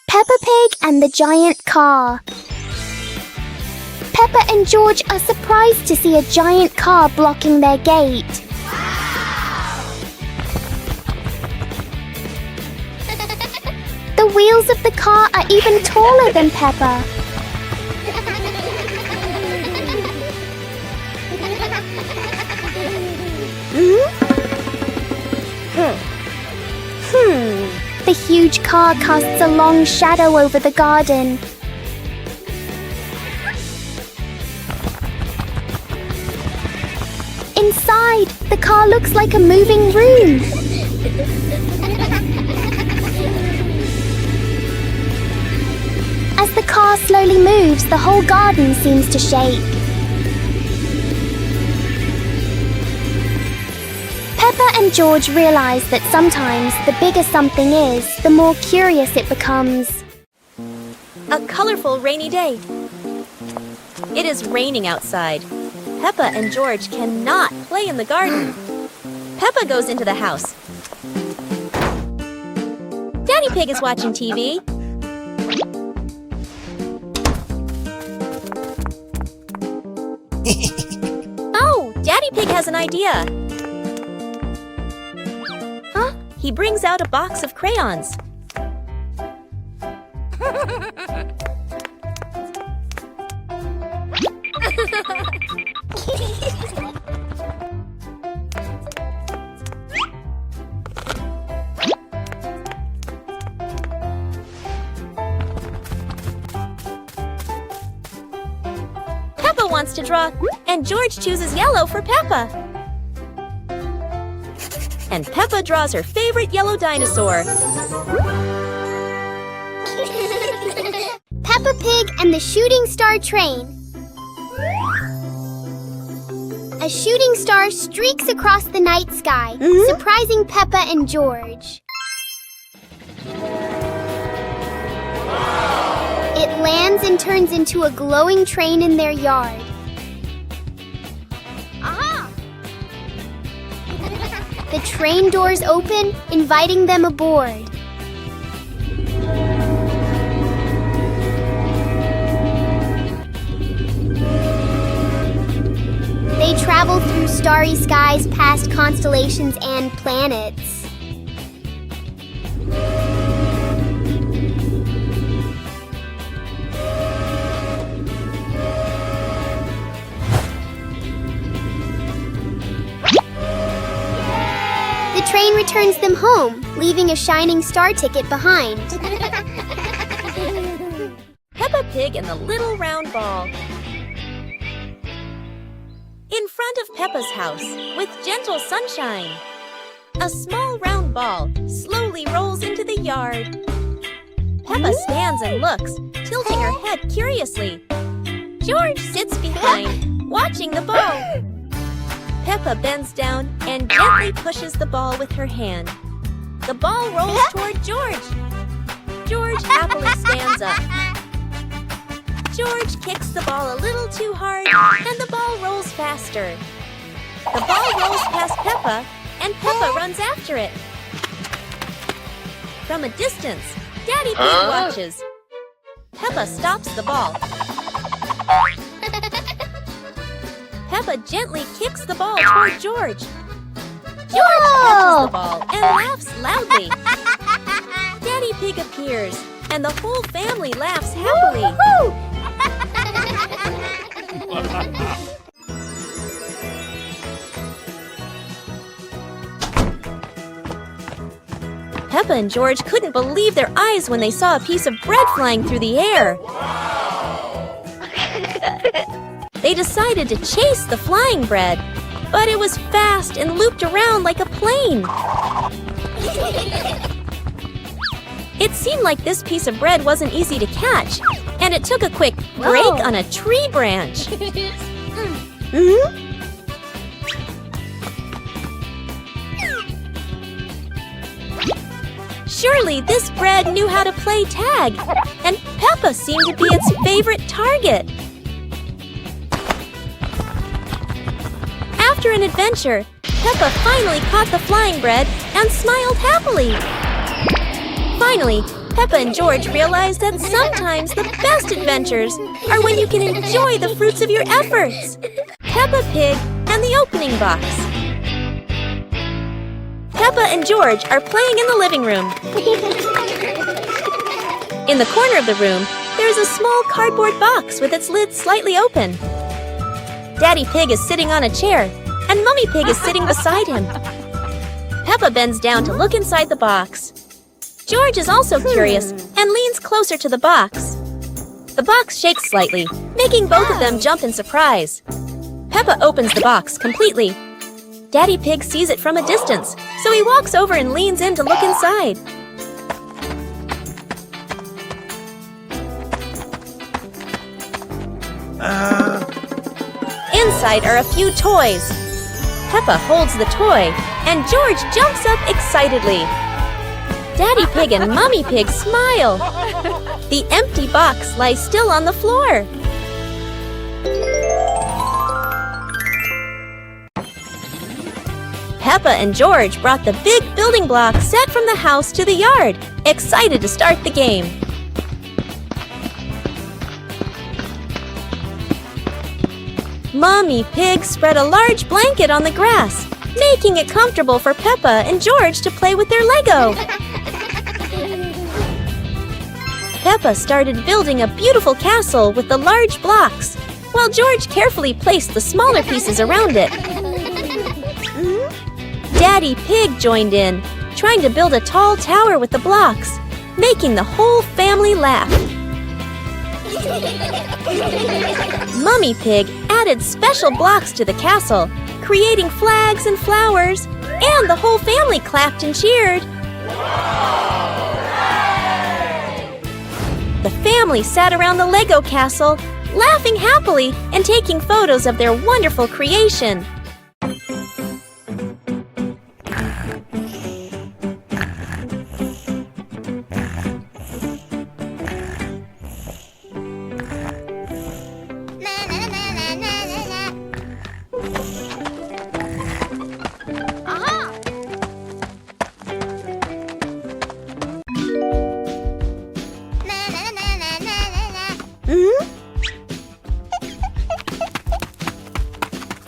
Peppa Pig and the Giant Car. Peppa and George are surprised to see a giant car blocking their gate. The wheels of the car are even taller than Peppa. The huge car casts a long shadow over the garden. Inside, the car looks like a moving room. As the car slowly moves, the whole garden seems to shake. Peppa and George realize that sometimes the bigger something is, the more curious it becomes. A colorful rainy day. It is raining outside. Peppa and George cannot play in the garden. Peppa goes into the house. Daddy Pig is watching TV. Oh, Daddy Pig has an idea. He brings out a box of crayons. Peppa wants to draw, and George chooses yellow for Peppa. And Peppa draws her favorite yellow dinosaur. Peppa Pig and the Shooting Star Train. A shooting star streaks across the night sky, surprising Peppa and George. It lands and turns into a glowing train in their yard. The train doors open, inviting them aboard. They travel through starry skies past constellations and planets. The train returns them home, leaving a shining star ticket behind. Peppa Pig and the little round ball. In front of Peppa's house, with gentle sunshine, a small round ball slowly rolls into the yard. Peppa stands and looks, tilting her head curiously. George sits behind, watching the ball. Peppa bends down and gently pushes the ball with her hand. The ball rolls toward George. George happily stands up. George kicks the ball a little too hard, and the ball rolls faster. The ball rolls past Peppa, and Peppa runs after it. From a distance, Daddy Pig watches. Peppa stops the ball. Peppa gently kicks the ball toward George. George catches the ball and laughs loudly. Daddy Pig appears, and the whole family laughs happily. Peppa and George couldn't believe their eyes when they saw a piece of bread flying through the air. They decided to chase the flying bread, but it was fast and looped around like a plane. It seemed like this piece of bread wasn't easy to catch, and it took a quick break on a tree branch. Surely this bread knew how to play tag, and Peppa seemed to be its favorite target. After an adventure, Peppa finally caught the flying bread and smiled happily. Finally, Peppa and George realize that sometimes the best adventures are when you can enjoy the fruits of your efforts. Peppa Pig and the opening box. Peppa and George are playing in the living room. In the corner of the room, there is a small cardboard box with its lid slightly open. Daddy Pig is sitting on a chair, and Mummy Pig is sitting beside him. Peppa bends down to look inside the box. George is also curious and leans closer to the box. The box shakes slightly, making both of them jump in surprise. Peppa opens the box completely. Daddy Pig sees it from a distance, so he walks over and leans in to look inside. Inside are a few toys. Peppa holds the toy, and George jumps up excitedly. Daddy Pig and Mummy Pig smile. The empty box lies still on the floor. Peppa and George brought the big building block set from the house to the yard, excited to start the game. Mummy Pig spread a large blanket on the grass, making it comfortable for Peppa and George to play with their Lego. Peppa started building a beautiful castle with the large blocks, while George carefully placed the smaller pieces around it. Daddy Pig joined in, trying to build a tall tower with the blocks, making the whole family laugh. Mummy Pig added special blocks to the castle, creating flags and flowers, and the whole family clapped and cheered. The family sat around the Lego castle, laughing happily and taking photos of their wonderful creation.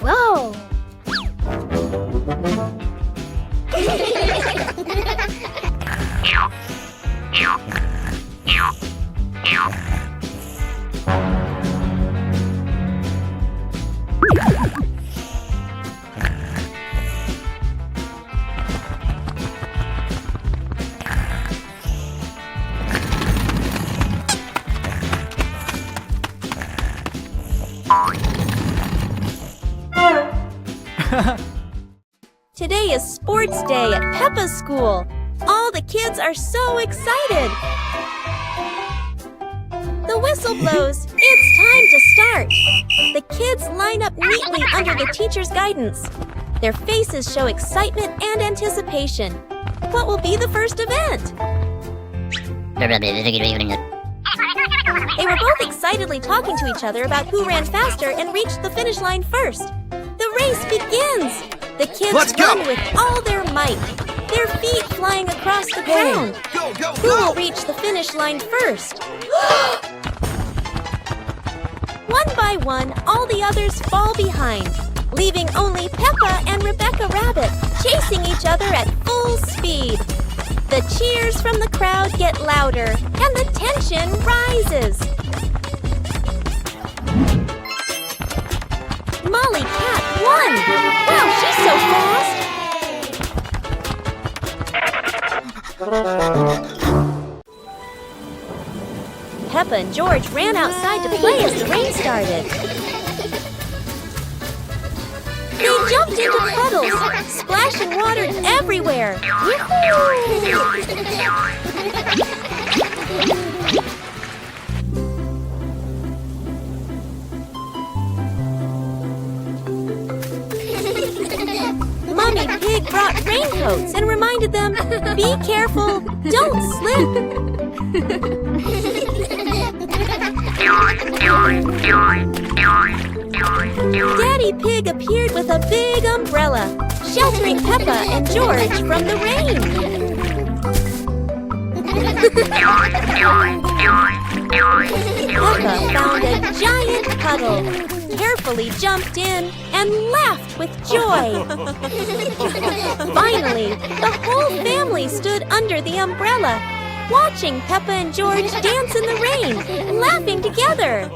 Whoa! Today is sports day at Peppa's school. All the kids are so excited. The whistle blows. It's time to start. The kids line up neatly under the teacher's guidance. Their faces show excitement and anticipation. What will be the first event? They were both excitedly talking to each other about who ran faster and reached the finish line first. The race begins! The kids run with all their might, their feet flying across the ground. Who will reach the finish line first? One by one, all the others fall behind, leaving only Peppa and Rebecca Rabbit chasing each other at full speed. The cheers from the crowd get louder, and the tension rises. Molly Cat won! Wow, she's so fast! Peppa and George ran outside to play as the rain started. They jumped into puddles, splashing water everywhere. Mummy Pig brought raincoats and reminded them, be careful, don't slip. Daddy Pig appeared with a big umbrella, sheltering Peppa and George from the rain. Peppa found a giant puddle, carefully jumped in, and laughed with joy. Finally, the whole family stood under the umbrella, watching Peppa and George dance in the rain, laughing together.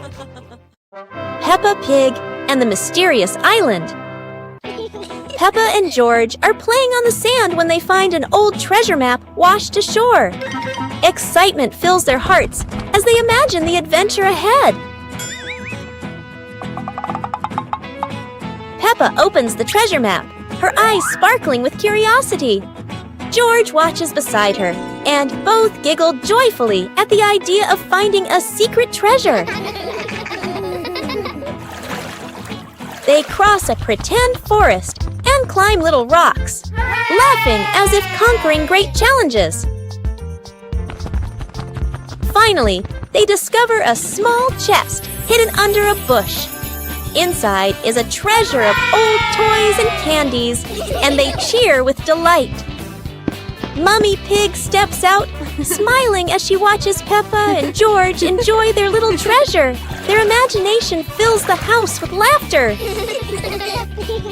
Peppa Pig and the Mysterious Island. Peppa and George are playing on the sand when they find an old treasure map washed ashore. Excitement fills their hearts as they imagine the adventure ahead. Peppa opens the treasure map, her eyes sparkling with curiosity. George watches beside her, and both giggle joyfully at the idea of finding a secret treasure. They cross a pretend forest and climb little rocks, laughing as if conquering great challenges. Finally, they discover a small chest hidden under a bush. Inside is a treasure of old toys and candies, and they cheer with delight. Mummy Pig steps out, smiling as she watches Peppa and George enjoy their little treasure. Their imagination fills the house with laughter.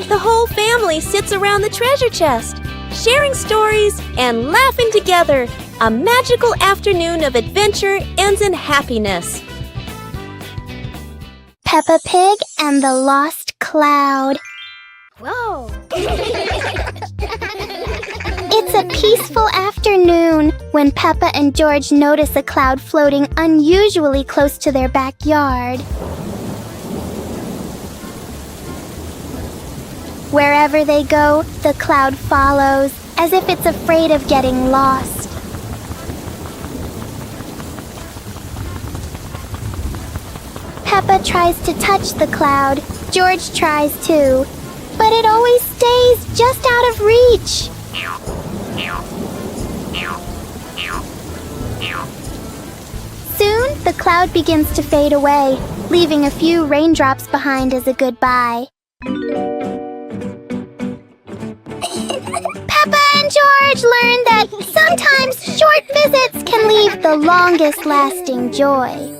The whole family sits around the treasure chest, sharing stories and laughing together. A magical afternoon of adventure ends in happiness. Peppa Pig and the Lost Cloud. Whoa! It's a peaceful afternoon when Peppa and George notice a cloud floating unusually close to their backyard. Wherever they go, the cloud follows, as if it's afraid of getting lost. Peppa tries to touch the cloud. George tries too, but it always stays just out of reach. Soon, the cloud begins to fade away, leaving a few raindrops behind as a goodbye. Peppa and George learn that sometimes short visits can leave the longest lasting joy.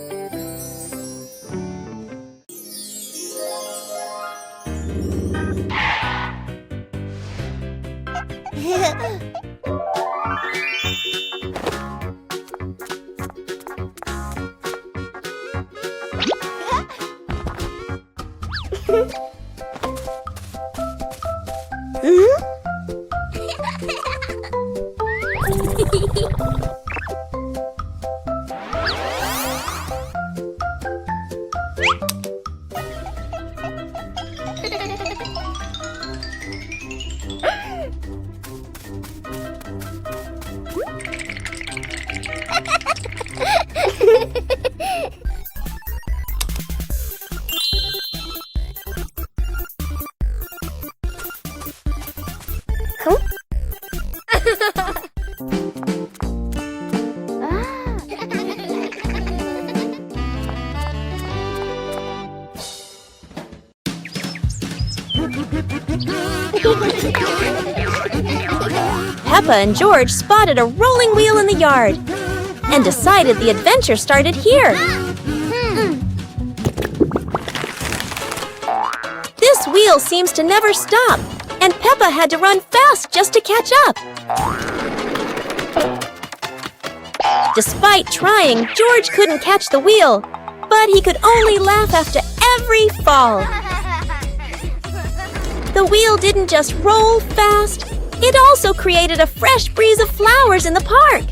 Peppa and George spotted a rolling wheel in the yard and decided the adventure started here. This wheel seems to never stop, and Peppa had to run fast just to catch up. Despite trying, George couldn't catch the wheel, but he could only laugh after every fall. The wheel didn't just roll fast, it also created a fresh breeze of flowers in the park.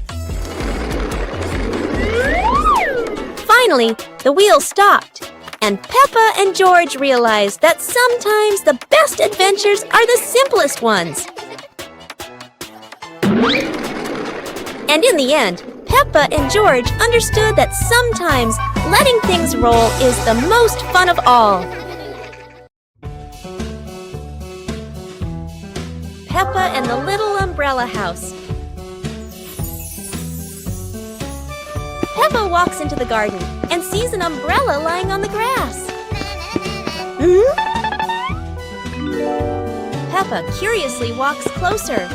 Finally, the wheel stopped, and Peppa and George realized that sometimes the best adventures are the simplest ones. And in the end, Peppa and George understood that sometimes letting things roll is the most fun of all. Peppa and the Little Umbrella House. Peppa walks into the garden and sees an umbrella lying on the grass. Peppa curiously walks closer.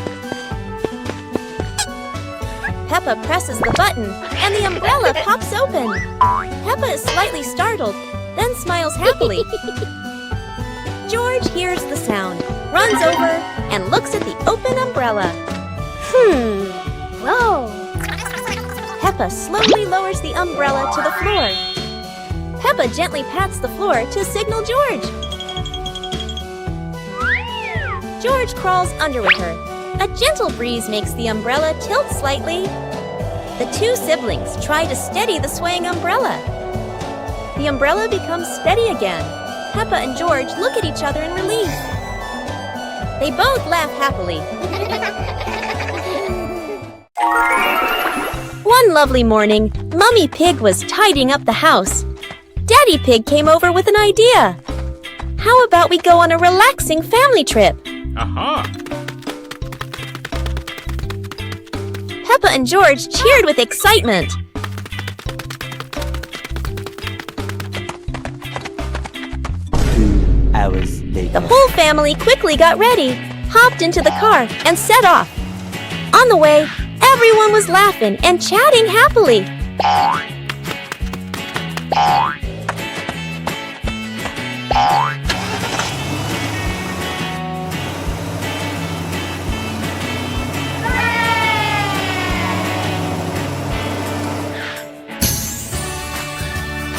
Peppa presses the button, and the umbrella pops open. Peppa is slightly startled, then smiles happily. George hears the sound, runs over, and looks at the open umbrella. Whoa! Peppa slowly lowers the umbrella to the floor. Peppa gently pats the floor to signal George. George crawls under with her. A gentle breeze makes the umbrella tilt slightly. The two siblings try to steady the swaying umbrella. The umbrella becomes steady again. Peppa and George look at each other in relief. They both laugh happily. One lovely morning, Mummy Pig was tidying up the house. Daddy Pig came over with an idea. How about we go on a relaxing family trip? Aha! Peppa and George cheered with excitement. 2 hours later. The whole family quickly got ready, hopped into the car, and set off. On the way, everyone was laughing and chatting happily.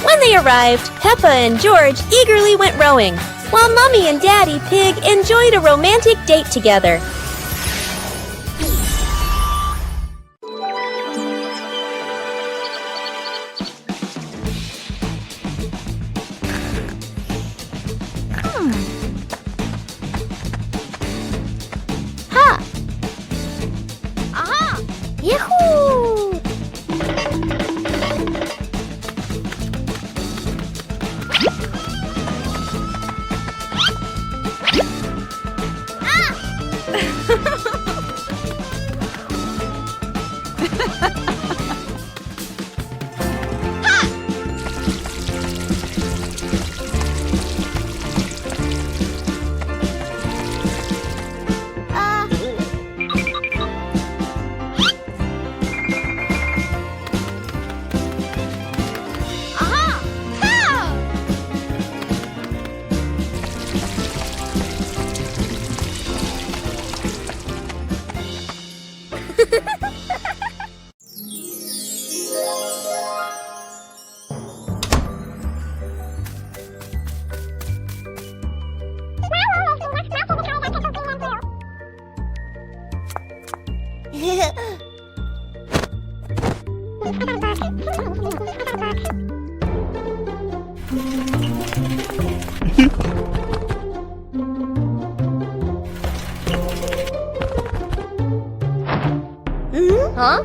When they arrived, Peppa and George eagerly went rowing, while Mummy and Daddy Pig enjoyed a romantic date together. Ha! Aha! Yahoo! Huh?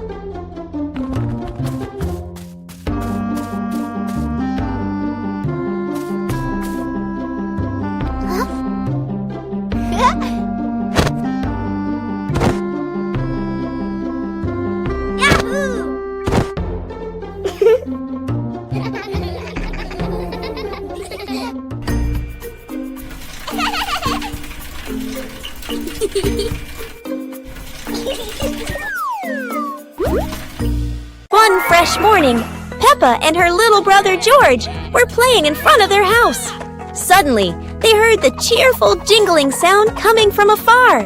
One fresh morning, Peppa and her little brother George were playing in front of their house. Suddenly, they heard the cheerful jingling sound coming from afar.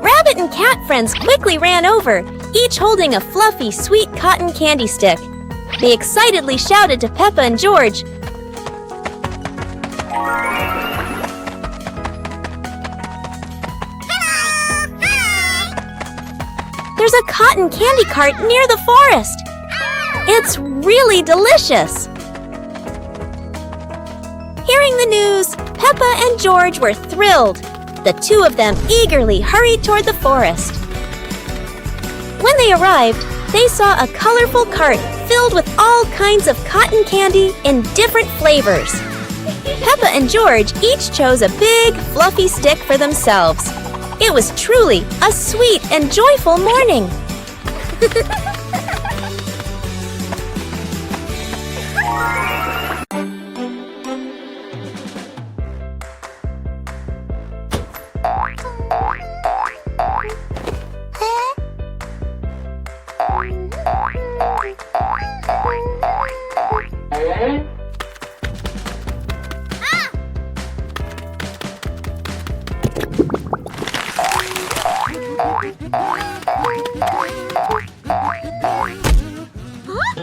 Rabbit and cat friends quickly ran over, each holding a fluffy, sweet cotton candy stick. They excitedly shouted to Peppa and George, "There's a cotton candy cart near the forest. It's really delicious." Hearing the news, Peppa and George were thrilled. The two of them eagerly hurried toward the forest. When they arrived, they saw a colorful cart filled with all kinds of cotton candy in different flavors. Peppa and George each chose a big, fluffy stick for themselves. It was truly a sweet and joyful morning.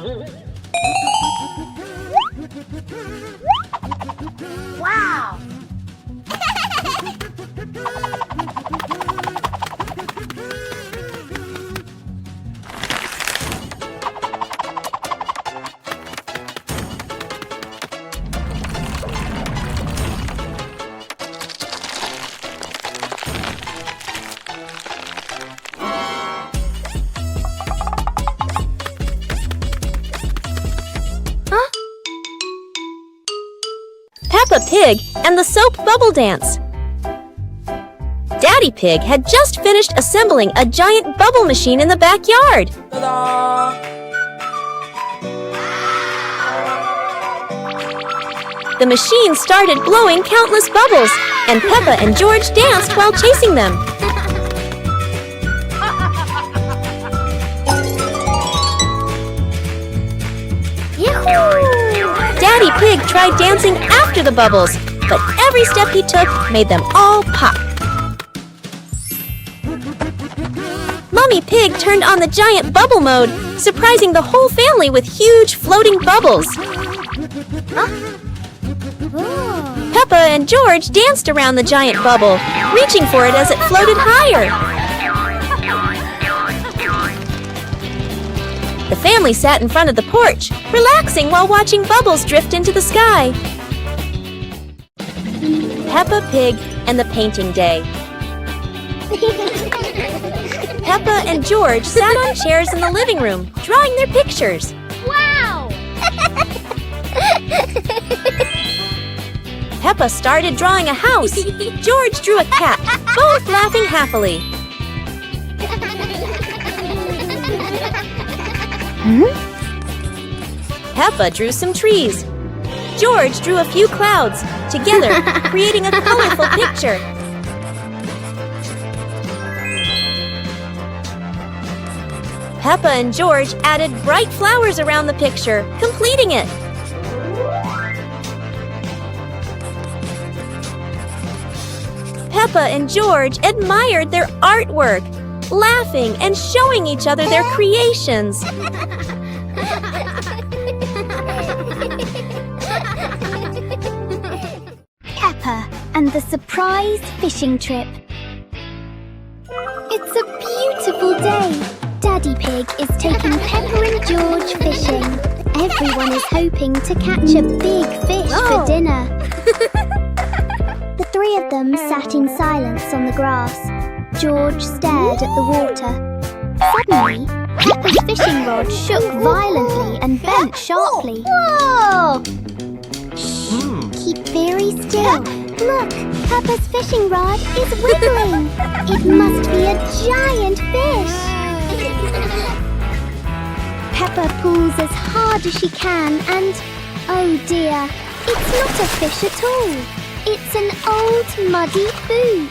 Wow! Peppa Pig and the Soap Bubble Dance. Daddy Pig had just finished assembling a giant bubble machine in the backyard. The machine started blowing countless bubbles, and Peppa and George danced while chasing them. Daddy Pig tried dancing after the bubbles, but every step he took made them all pop. Mummy Pig turned on the giant bubble mode, surprising the whole family with huge floating bubbles. Peppa and George danced around the giant bubble, reaching for it as it floated higher. The family sat in front of the porch, relaxing while watching bubbles drift into the sky. Peppa Pig and the Painting Day. Peppa and George sat on chairs in the living room, drawing their pictures. Wow! Peppa started drawing a house. George drew a cat, both laughing happily. Peppa drew some trees. George drew a few clouds, together creating a colorful picture. Peppa and George added bright flowers around the picture, completing it. Peppa and George admired their artwork, laughing and showing each other their creations. Peppa and the surprise fishing trip. It's a beautiful day. Daddy Pig is taking Peppa and George fishing. Everyone is hoping to catch a big fish for dinner. The three of them sat in silence on the grass. George stared at the water. Suddenly, Peppa's fishing rod shook violently and bent sharply. Whoa! Keep very still. Look, Peppa's fishing rod is wiggling. It must be a giant fish. Peppa pulls as hard as she can and, oh dear, it's not a fish at all. It's an old muddy boot.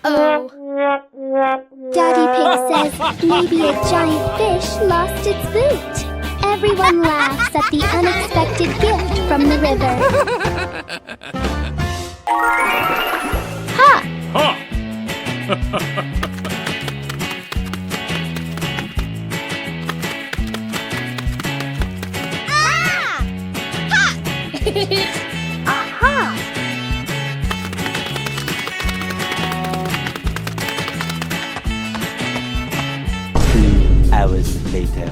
Uh-oh. Daddy Pig says maybe a giant fish lost its boot. Everyone laughs at the unexpected gift from the river. Ha! Ha! Aha! 2 hours later.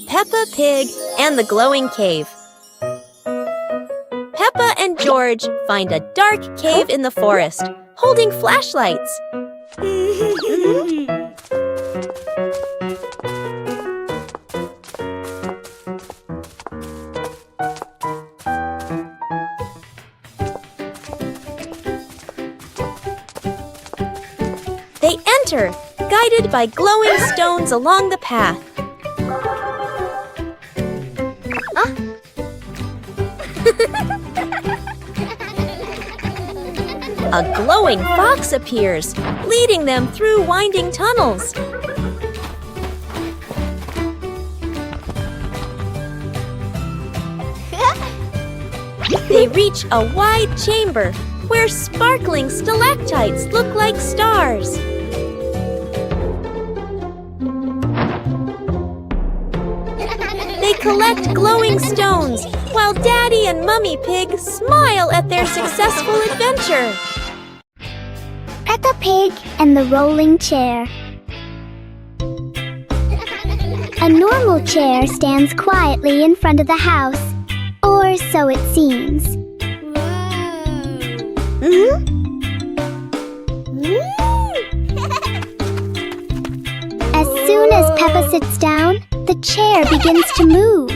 Peppa Pig and the Glowing Cave. Peppa and George find a dark cave in the forest, holding flashlights. They enter, guided by glowing stones along the path. A glowing fox appears, leading them through winding tunnels. They reach a wide chamber where sparkling stalactites look like stars. They collect glowing stones while Daddy and Mummy Pig smile at their successful adventure. Peppa Pig and the rolling chair. A normal chair stands quietly in front of the house, or so it seems. As soon as Peppa sits down, the chair begins to move.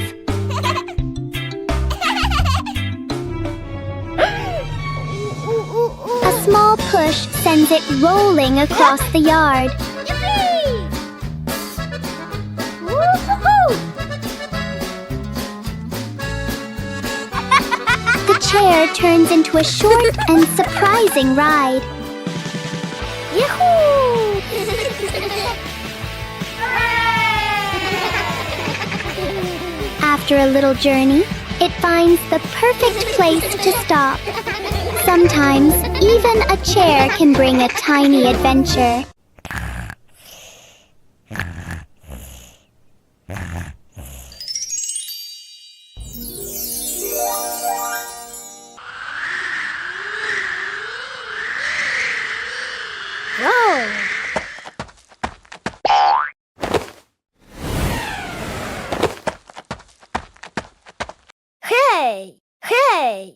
A small push sends it rolling across the yard. The chair turns into a short and surprising ride. Yahoo! After a little journey, it finds the perfect place to stop. Sometimes, even a chair can bring a tiny adventure. Whoa! Hey! Hey!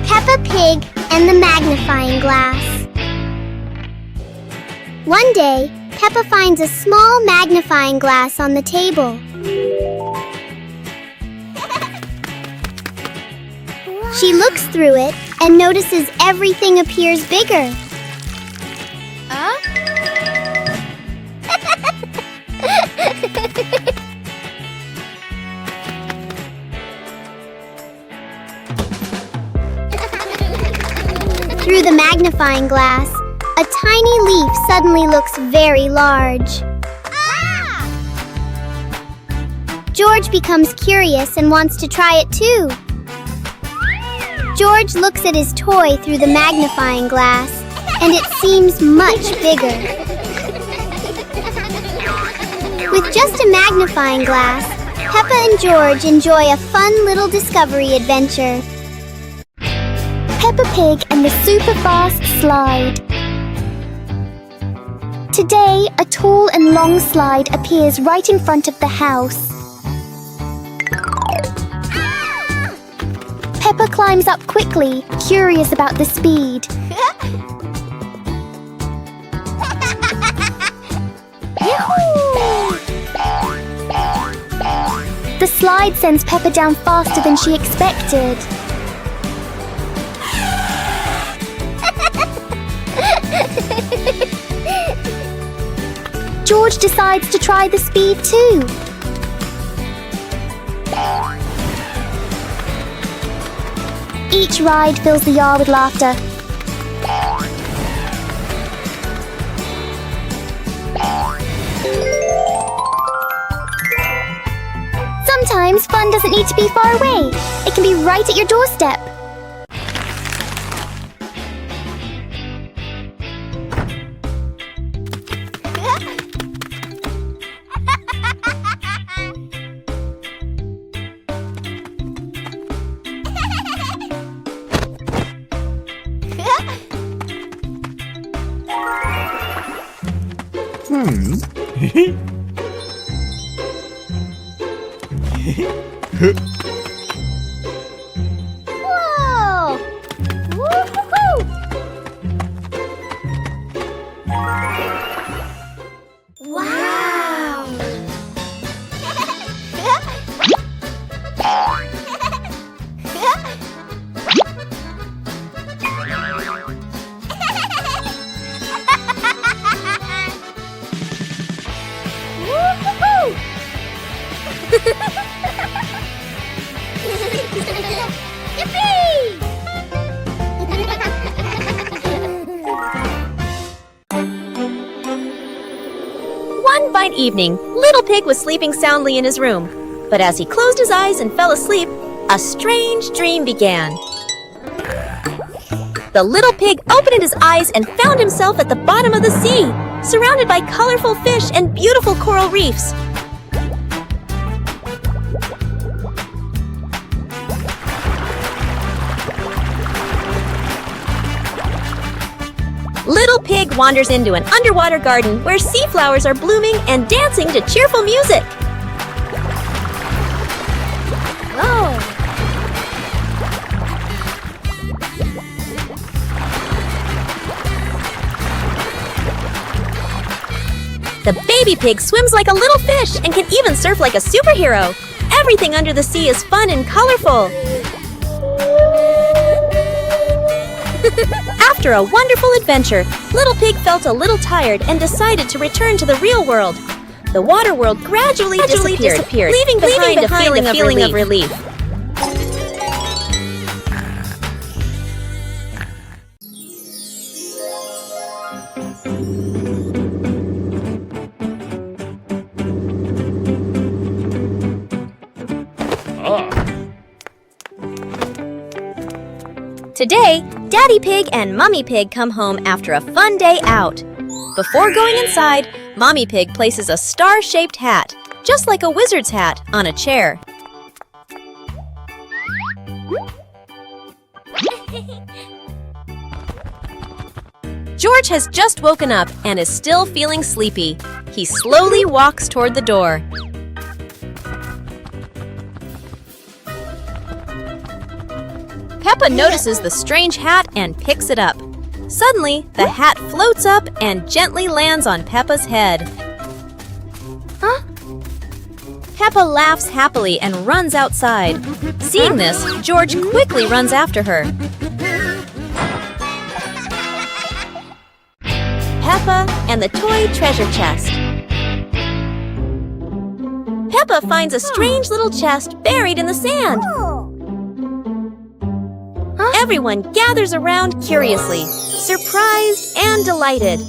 Peppa Pig and the magnifying glass. One day, Peppa finds a small magnifying glass on the table. She looks through it and notices everything appears bigger. Through the magnifying glass, a tiny leaf suddenly looks very large. George becomes curious and wants to try it too. George looks at his toy through the magnifying glass, and it seems much bigger. With just a magnifying glass, Peppa and George enjoy a fun little discovery adventure. Peppa Pig and the Super Fast Slide. Today, a tall and long slide appears right in front of the house. Peppa climbs up quickly, curious about the speed. The slide sends Peppa down faster than she expected. George decides to try the speed too. Each ride fills the yard with laughter. Sometimes fun doesn't need to be far away. It can be right at your doorstep. Whoa! Woo-hoo-hoo! Wow! Woo-hoo-hoo! Yippee! One fine evening, Little Pig was sleeping soundly in his room. But as he closed his eyes and fell asleep, a strange dream began. The little pig opened his eyes and found himself at the bottom of the sea, surrounded by colorful fish and beautiful coral reefs. Little Pig wanders into an underwater garden where sea flowers are blooming and dancing to cheerful music. Whoa! The baby pig swims like a little fish and can even surf like a superhero. Everything under the sea is fun and colorful. After a wonderful adventure, Little Pig felt a little tired and decided to return to the real world. The water world gradually disappeared, leaving behind a feeling of relief. Today, Daddy Pig and Mummy Pig come home after a fun day out. Before going inside, Mommy Pig places a star-shaped hat, just like a wizard's hat, on a chair. George has just woken up and is still feeling sleepy. He slowly walks toward the door. Peppa notices the strange hat and picks it up. Suddenly, the hat floats up and gently lands on Peppa's head. Huh? Peppa laughs happily and runs outside. Seeing this, George quickly runs after her. Peppa and the toy treasure chest. Peppa finds a strange little chest buried in the sand. Everyone gathers around curiously, surprised and delighted.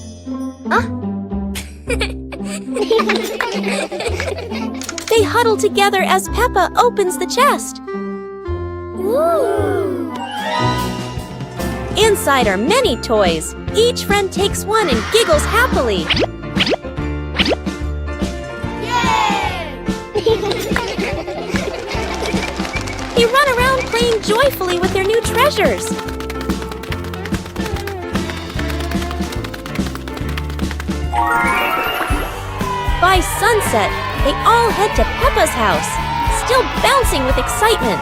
They huddle together as Peppa opens the chest. Inside are many toys. Each friend takes one and giggles happily. They run around playing joyfully with their new treasures. By sunset, they all head to Peppa's house, still bouncing with excitement.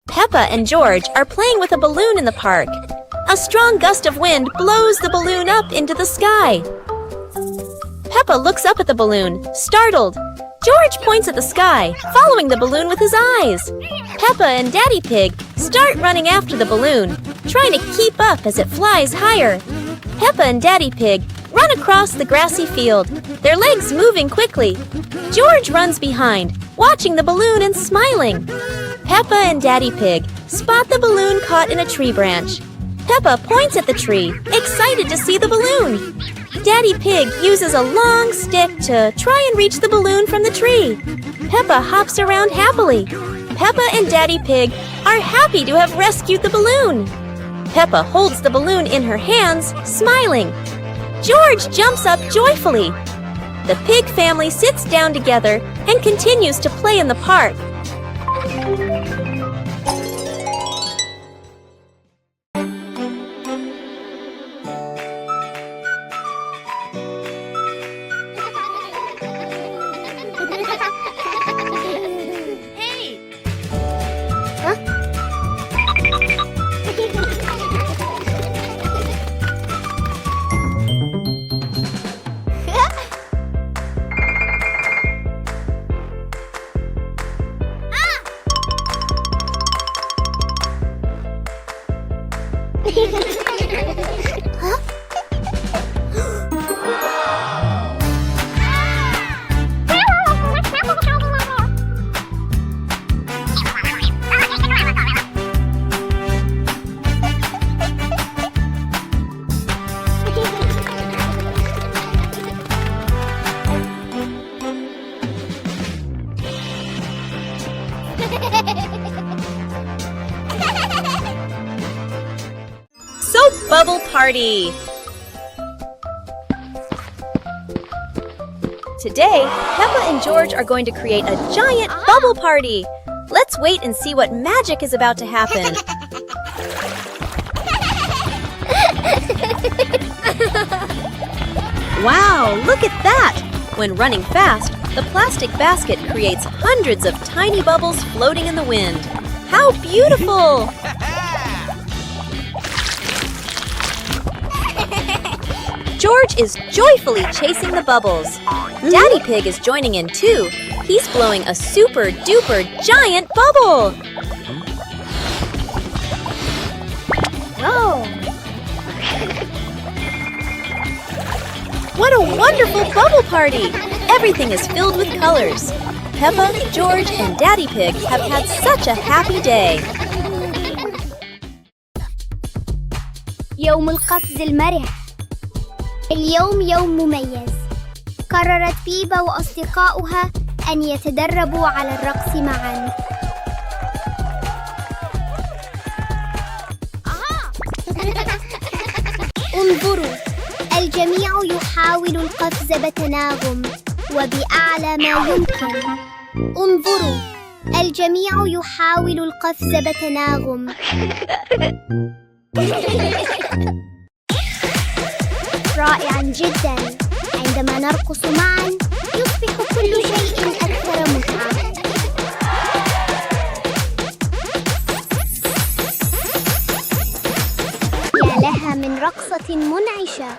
Peppa and George are playing with a balloon in the park. A strong gust of wind blows the balloon up into the sky. Peppa looks up at the balloon, startled. George points at the sky, following the balloon with his eyes. Peppa and Daddy Pig start running after the balloon, trying to keep up as it flies higher. Peppa and Daddy Pig run across the grassy field, their legs moving quickly. George runs behind, watching the balloon and smiling. Peppa and Daddy Pig spot the balloon caught in a tree branch. Peppa points at the tree, excited to see the balloon. Daddy Pig uses a long stick to try and reach the balloon from the tree. Peppa hops around happily. Peppa and Daddy Pig are happy to have rescued the balloon. Peppa holds the balloon in her hands, smiling. George jumps up joyfully. The pig family sits down together and continues to play in the park. Bubble party! Today, Peppa and George are going to create a giant bubble party! Let's wait and see what magic is about to happen. Wow, look at that! When running fast, the plastic basket creates hundreds of tiny bubbles floating in the wind. How beautiful! George is joyfully chasing the bubbles. Daddy Pig is joining in too. He's blowing a super duper giant bubble. What a wonderful bubble party! Everything is filled with colors. Peppa, George, and Daddy Pig have had such a happy day. يوم القفز المرح. اليوم يوم مميز. قررت بيبا وأصدقاؤها أن يتدربوا على الرقص معاً. انظروا، الجميع يحاول القفز بتناغم وبأعلى ما يمكن. انظروا، الجميع يحاول القفز بتناغم. رائعاً جداً. عندما نرقص معاً يصبح كل شيء أكثر متعة. يا لها من رقصة منعشة.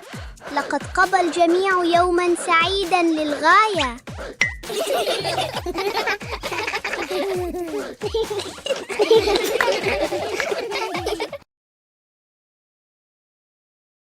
لقد قضى الجميع يوماً سعيداً للغاية.